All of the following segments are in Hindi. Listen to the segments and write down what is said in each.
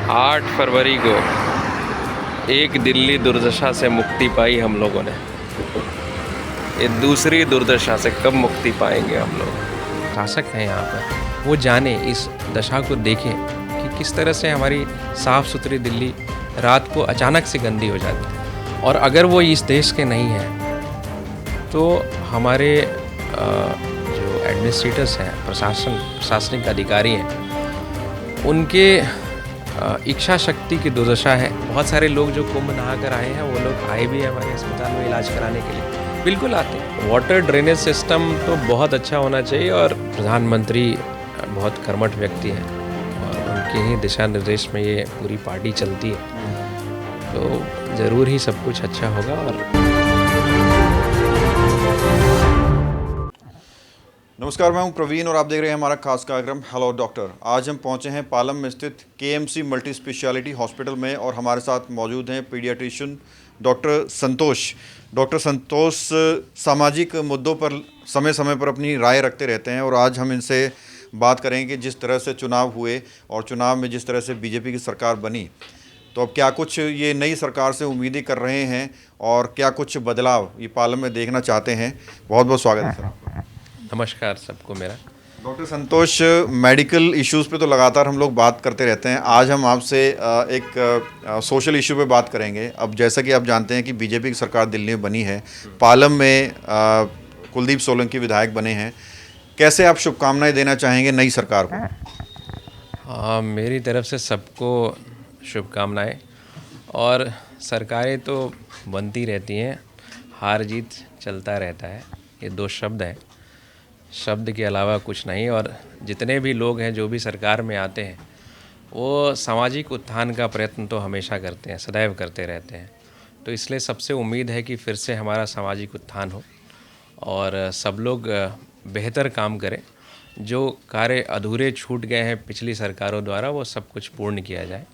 8 फरवरी को एक दिल्ली दुर्दशा से मुक्ति पाई हम लोगों ने। ये दूसरी दुर्दशा से कब मुक्ति पाएंगे हम लोग। शासक हैं यहाँ पर, वो जाने, इस दशा को देखें कि किस तरह से हमारी साफ़ सुथरी दिल्ली रात को अचानक से गंदी हो जाती है। और अगर वो इस देश के नहीं हैं तो हमारे जो एडमिनिस्ट्रेटर्स हैं, प्रशासनिक अधिकारी हैं, उनके इच्छा शक्ति की दुर्दशा है। बहुत सारे लोग जो कुंभ नहा कर आए हैं, वो लोग आए भी हैं हमारे अस्पताल में इलाज कराने के लिए, बिल्कुल आते हैं। वाटर ड्रेनेज सिस्टम तो बहुत अच्छा होना चाहिए और प्रधानमंत्री बहुत कर्मठ व्यक्ति हैं और उनके ही दिशा निर्देश में ये पूरी पार्टी चलती है, तो ज़रूर ही सब कुछ अच्छा होगा। और नमस्कार, मैं हूं प्रवीण और आप देख रहे हैं हमारा खास कार्यक्रम हेलो डॉक्टर। आज हम पहुंचे हैं पालम में स्थित केएमसी मल्टी स्पेशलिटी हॉस्पिटल में और हमारे साथ मौजूद हैं पीडियाट्रिशियन डॉक्टर संतोष। डॉक्टर संतोष सामाजिक मुद्दों पर समय समय पर अपनी राय रखते रहते हैं और आज हम इनसे बात करेंगे कि जिस तरह से चुनाव हुए और चुनाव में जिस तरह से बीजेपी की सरकार बनी, तो अब क्या कुछ ये नई सरकार से उम्मीदें कर रहे हैं और क्या कुछ बदलाव ये पालम में देखना चाहते हैं। बहुत बहुत स्वागत है सर। नमस्कार सबको मेरा। डॉक्टर संतोष, मेडिकल इश्यूज़ पे तो लगातार हम लोग बात करते रहते हैं। आज हम आपसे एक सोशल इशू पे बात करेंगे। अब जैसा कि आप जानते हैं कि बीजेपी की सरकार दिल्ली में बनी है, पालम में कुलदीप सोलंकी विधायक बने हैं। कैसे आप शुभकामनाएं देना चाहेंगे नई सरकार को? मेरी तरफ से सबको शुभकामनाएं। और सरकारें तो बनती रहती हैं, हार जीत चलता रहता है, ये दो शब्द हैं, शब्द के अलावा कुछ नहीं। और जितने भी लोग हैं जो भी सरकार में आते हैं, वो सामाजिक उत्थान का प्रयत्न तो हमेशा करते हैं, सदैव करते रहते हैं। तो इसलिए सबसे उम्मीद है कि फिर से हमारा सामाजिक उत्थान हो और सब लोग बेहतर काम करें। जो कार्य अधूरे छूट गए हैं पिछली सरकारों द्वारा, वो सब कुछ पूर्ण किया जाए।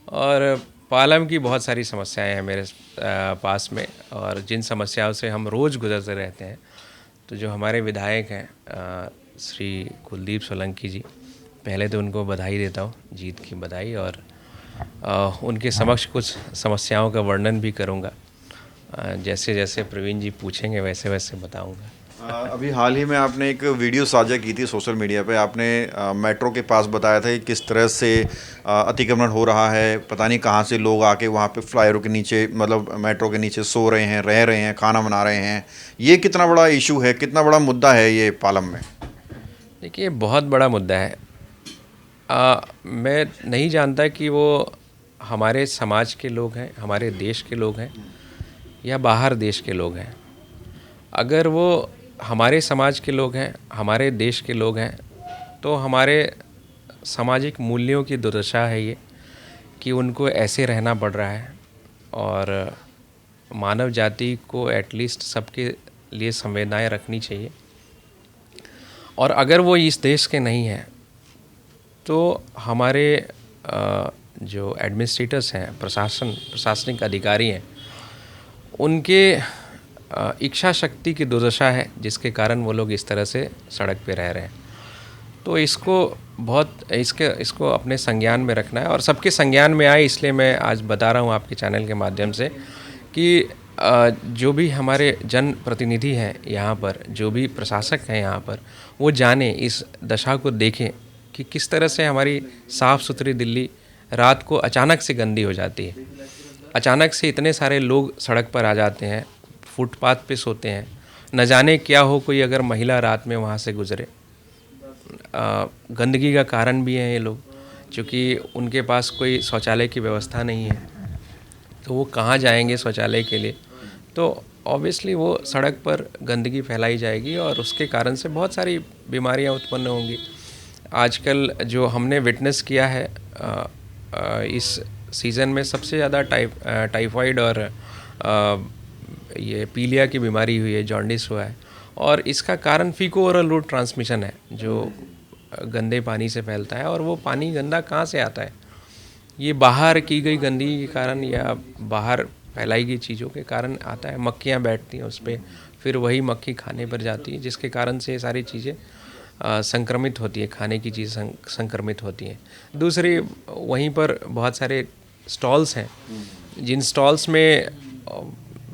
और पालम की बहुत सारी समस्याएं हैं मेरे पास में, और जिन समस्याओं से हम रोज़ गुजरते रहते हैं, तो जो हमारे विधायक हैं श्री कुलदीप सोलंकी जी, पहले तो उनको बधाई देता हूँ, जीत की बधाई। और उनके समक्ष कुछ समस्याओं का वर्णन भी करूँगा। जैसे जैसे प्रवीण जी पूछेंगे वैसे वैसे बताऊँगा। अभी हाल ही में आपने एक वीडियो साझा की थी सोशल मीडिया पे। आपने मेट्रो के पास बताया था कि किस तरह से अतिक्रमण हो रहा है। पता नहीं कहाँ से लोग आके वहाँ पे फ्लाईओवर के नीचे, मतलब मेट्रो के नीचे सो रहे हैं, रह रहे हैं, खाना बना रहे हैं। ये कितना बड़ा इशू है, कितना बड़ा मुद्दा है ये पालम में? देखिए, बहुत बड़ा मुद्दा है। मैं नहीं जानता कि वो हमारे समाज के लोग हैं, हमारे देश के लोग हैं या बाहर देश के लोग हैं। अगर वो हमारे समाज के लोग हैं, हमारे देश के लोग हैं, तो हमारे सामाजिक मूल्यों की दुर्दशा है ये कि उनको ऐसे रहना पड़ रहा है। और मानव जाति को एटलीस्ट सबके लिए संवेदनाएं रखनी चाहिए। और अगर वो इस देश के नहीं हैं तो हमारे जो एडमिनिस्ट्रेटर्स हैं, प्रशासनिक अधिकारी हैं, उनके इच्छा शक्ति की दुर्दशा है, जिसके कारण वो लोग इस तरह से सड़क पे रह रहे हैं। तो इसको अपने संज्ञान में रखना है और सबके संज्ञान में आए, इसलिए मैं आज बता रहा हूँ आपके चैनल के माध्यम से कि जो भी हमारे जनप्रतिनिधि हैं यहाँ पर, जो भी प्रशासक हैं यहाँ पर, वो जाने, इस दशा को देखें कि किस तरह से हमारी साफ़ सुथरी दिल्ली रात को अचानक से गंदी हो जाती है। अचानक से इतने सारे लोग सड़क पर आ जाते हैं, फुटपाथ पे सोते हैं, न जाने क्या हो, कोई अगर महिला रात में वहाँ से गुजरे। गंदगी का कारण भी हैं ये लोग, क्योंकि उनके पास कोई शौचालय की व्यवस्था नहीं है, तो वो कहाँ जाएंगे शौचालय के लिए। तो ऑब्वियसली वो सड़क पर गंदगी फैलाई जाएगी और उसके कारण से बहुत सारी बीमारियाँ उत्पन्न होंगी। आजकल जो हमने विटनेस किया है इस सीज़न में, सबसे ज़्यादा टाइफाइड और ये पीलिया की बीमारी हुई है, जॉन्डिस हुआ है। और इसका कारण फीको ओरल रूट ट्रांसमिशन है, जो गंदे पानी से फैलता है। और वो पानी गंदा कहाँ से आता है? ये बाहर की गई गंदगी के कारण या बाहर फैलाई गई चीज़ों के कारण आता है। मक्खियाँ बैठती हैं उस पर, फिर वही मक्खी खाने पर जाती है, जिसके कारण से ये सारी चीज़ें संक्रमित होती है, खाने की चीज़ संक्रमित होती है। दूसरी, वहीं पर बहुत सारे स्टॉल्स हैं, जिन स्टॉल्स में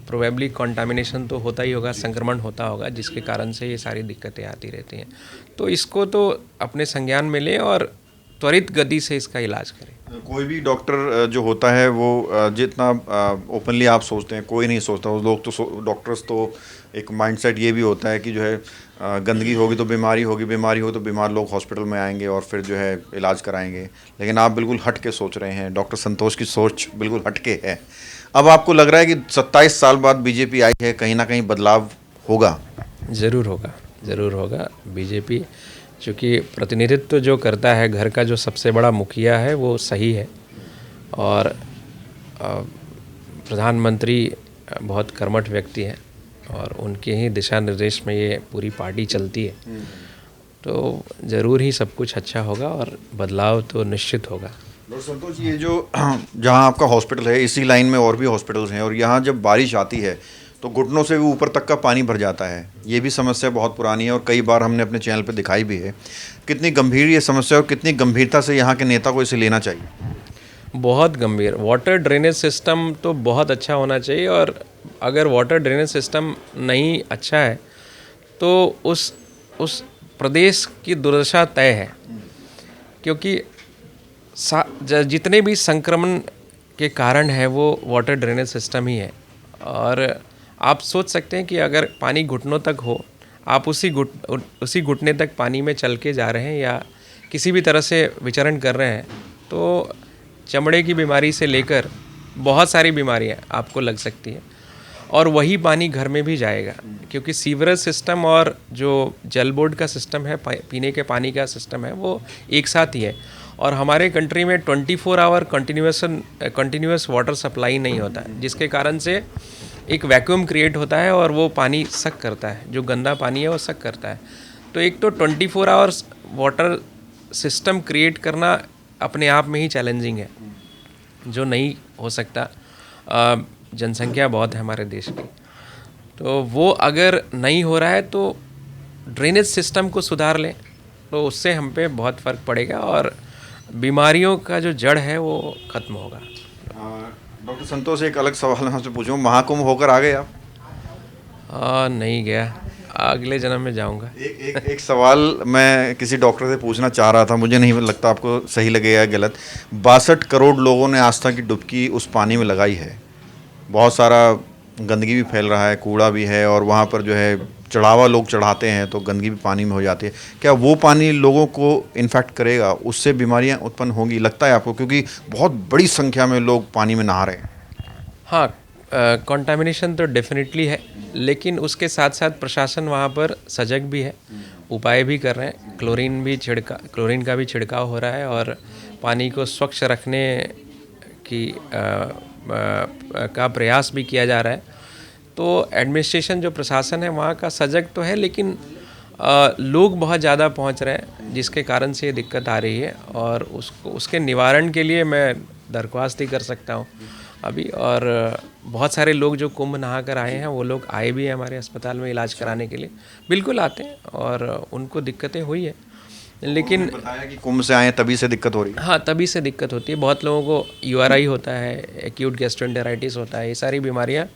प्रोबेबली कंटामिनेशन तो होता ही होगा, संक्रमण होता होगा, जिसके कारण से ये सारी दिक्कतें आती रहती हैं। तो इसको तो अपने संज्ञान में लें और त्वरित गति से इसका इलाज करें। कोई भी डॉक्टर जो होता है वो जितना ओपनली आप सोचते हैं, कोई नहीं सोचता। उस लोग तो डॉक्टर्स तो एक माइंडसेट ये भी होता है कि जो है गंदगी होगी तो बीमारी होगी, बीमारी हो तो बीमार लोग हॉस्पिटल में आएंगे और फिर जो है इलाज कराएंगे। लेकिन आप बिल्कुल हट के सोच रहे हैं, डॉक्टर संतोष की सोच बिल्कुल हट के है। अब आपको लग रहा है कि 27 साल बाद बीजेपी आई है, कहीं ना कहीं बदलाव होगा? ज़रूर होगा, ज़रूर होगा। बीजेपी चूँकि प्रतिनिधित्व जो करता है, घर का जो सबसे बड़ा मुखिया है वो सही है, और प्रधानमंत्री बहुत कर्मठ व्यक्ति हैं और उनके ही दिशा निर्देश में ये पूरी पार्टी चलती है। तो ज़रूर ही सब कुछ अच्छा होगा और बदलाव तो निश्चित होगा। डॉक्टर संतोष, ये जो जहाँ आपका हॉस्पिटल है, इसी लाइन में और भी हॉस्पिटल्स हैं, और यहाँ जब बारिश आती है तो घुटनों से भी ऊपर तक का पानी भर जाता है। ये भी समस्या बहुत पुरानी है और कई बार हमने अपने चैनल पे दिखाई भी है। कितनी गंभीर ये समस्या और कितनी गंभीरता से यहाँ के नेता को इसे लेना चाहिए? बहुत गंभीर। वाटर ड्रेनेज सिस्टम तो बहुत अच्छा होना चाहिए, और अगर वाटर ड्रेनेज सिस्टम नहीं अच्छा है तो उस प्रदेश की दुर्दशा तय है, क्योंकि जितने भी संक्रमण के कारण है वो वाटर ड्रेनेज सिस्टम ही है। और आप सोच सकते हैं कि अगर पानी घुटनों तक हो, आप उसी घुटने तक पानी में चल के जा रहे हैं या किसी भी तरह से विचरण कर रहे हैं, तो चमड़े की बीमारी से लेकर बहुत सारी बीमारियां आपको लग सकती हैं। और वही पानी घर में भी जाएगा, क्योंकि सीवरेज सिस्टम और जो जल बोर्ड का सिस्टम है, पीने के पानी का सिस्टम है, वो एक साथ ही है। और हमारे कंट्री में 24 आवर कंटिन्यूस वाटर सप्लाई नहीं होता है, जिसके कारण से एक वैक्यूम क्रिएट होता है और वो पानी सक करता है, जो गंदा पानी है वो सक करता है। तो एक तो 24 आवर्स वाटर सिस्टम क्रिएट करना अपने आप में ही चैलेंजिंग है, जो नहीं हो सकता। जनसंख्या बहुत है हमारे देश की, तो वो अगर नहीं हो रहा है तो ड्रेनेज सिस्टम को सुधार लें, तो उससे हम पे बहुत फ़र्क पड़ेगा और बीमारियों का जो जड़ है वो ख़त्म होगा। डॉक्टर संतोष, एक अलग सवाल मैं आपसे पूछूं, महाकुंभ होकर आ गए आप? नहीं गया, अगले जन्म में जाऊंगा। एक सवाल मैं किसी डॉक्टर से पूछना चाह रहा था, मुझे नहीं लगता आपको सही लगेगा या गलत। 62 करोड़ लोगों ने आस्था की डुबकी उस पानी में लगाई है। बहुत सारा गंदगी भी फैल रहा है, कूड़ा भी है, और वहाँ पर जो है चढ़ावा लोग चढ़ाते हैं तो गंदगी भी पानी में हो जाती है। क्या वो पानी लोगों को इन्फेक्ट करेगा, उससे बीमारियाँ उत्पन्न होंगी, लगता है आपको? क्योंकि बहुत बड़ी संख्या में लोग पानी में नहा रहे हैं। हाँ, कंटामिनेशन तो डेफिनेटली है, लेकिन उसके साथ साथ प्रशासन वहाँ पर सजग भी है, उपाय भी कर रहे हैं। क्लोरीन का भी छिड़काव हो रहा है और पानी को स्वच्छ रखने की का प्रयास भी किया जा रहा है। तो एडमिनिस्ट्रेशन, जो प्रशासन है वहाँ का सजग तो है, लेकिन लोग बहुत ज़्यादा पहुँच रहे हैं, जिसके कारण से ये दिक्कत आ रही है। और उसके निवारण के लिए मैं दरख्वास्त ही कर सकता हूँ अभी। और बहुत सारे लोग जो कुंभ नहा कर आए हैं, वो लोग आए भी हैं हमारे अस्पताल में इलाज कराने के लिए, बिल्कुल आते हैं, और उनको दिक्कतें हुई है। लेकिन बताया कि कुंभ से आए तभी से दिक्कत हो रही है। हाँ, तभी से दिक्कत होती है। बहुत लोगों को URI होता है, एक्यूट गैस्ट्रोएंटेराइटिस होता है, ये सारी बीमारियाँ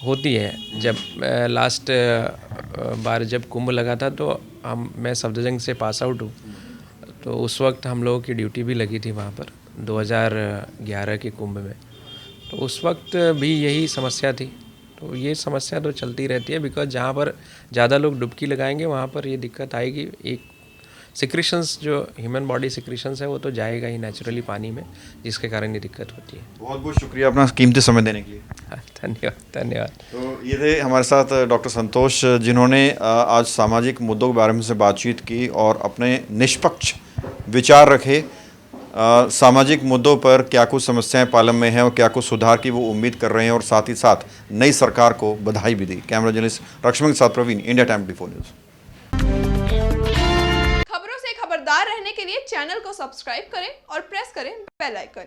होती है। जब लास्ट बार जब कुंभ लगा था तो मैं सफदरजंग से पास आउट हूँ, तो उस वक्त हम लोगों की ड्यूटी भी लगी थी वहाँ पर 2011 के कुंभ में। तो उस वक्त भी यही समस्या थी। तो ये समस्या तो चलती रहती है, बिकॉज जहाँ पर ज़्यादा लोग डुबकी लगाएंगे वहाँ पर ये दिक्कत आएगी। एक सिक्रीशंस, जो ह्यूमन बॉडी सिक्रीशंस है, वो तो जाएगा ही नेचुरली पानी में, जिसके कारण ये दिक्कत होती है। बहुत बहुत शुक्रिया अपना कीमती समय देने के लिए। धन्यवाद। तो ये थे हमारे साथ डॉक्टर संतोष, जिन्होंने आज सामाजिक मुद्दों के बारे में से बातचीत की और अपने निष्पक्ष विचार रखे। सामाजिक मुद्दों पर क्या कुछ समस्याएं पालम में हैं और क्या कुछ सुधार की वो उम्मीद कर रहे हैं, और साथ ही साथ नई सरकार को बधाई भी दी। कैमरा जर्नलिस्ट रक्ष्मण के साथ प्रवीण, इंडिया टाइम 24 न्यूज़। खबरों से खबरदार रहने के लिए चैनल को सब्सक्राइब करें और प्रेस करें बेल आइकन।